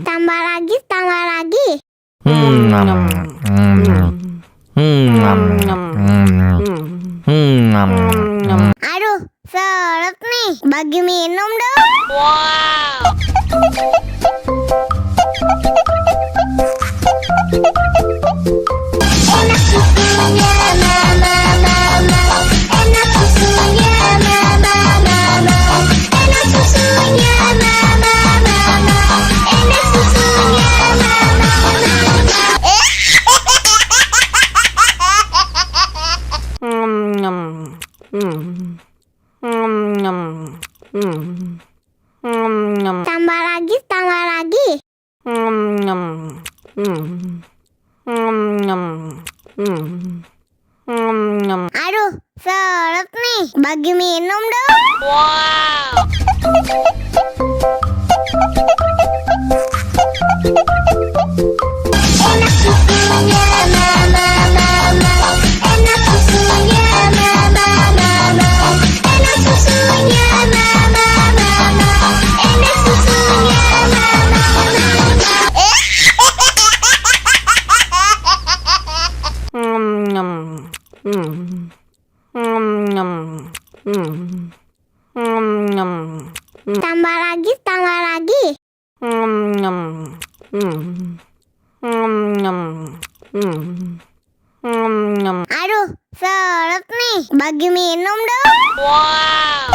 Tambah lagi, tambah lagi. Aduh, seret nih. Bagi minum dong. Wow. Enak susunya, mama, mama. Enak susunya, mama, mama. Enak susunya, mama, mama. Enak susunya, mama, mama. Tambah lagi, tambah lagi. Aduh, seret nih. Bagi minum dong. Wow. Enak susunya, mama, mama. Enak susunya, mama, mama. Enak susunya, mama, mama. Enak susunya, mama, mama. Tambah lagi, tambah lagi. Aduh, seret nih. Bagi minum dong. Wow.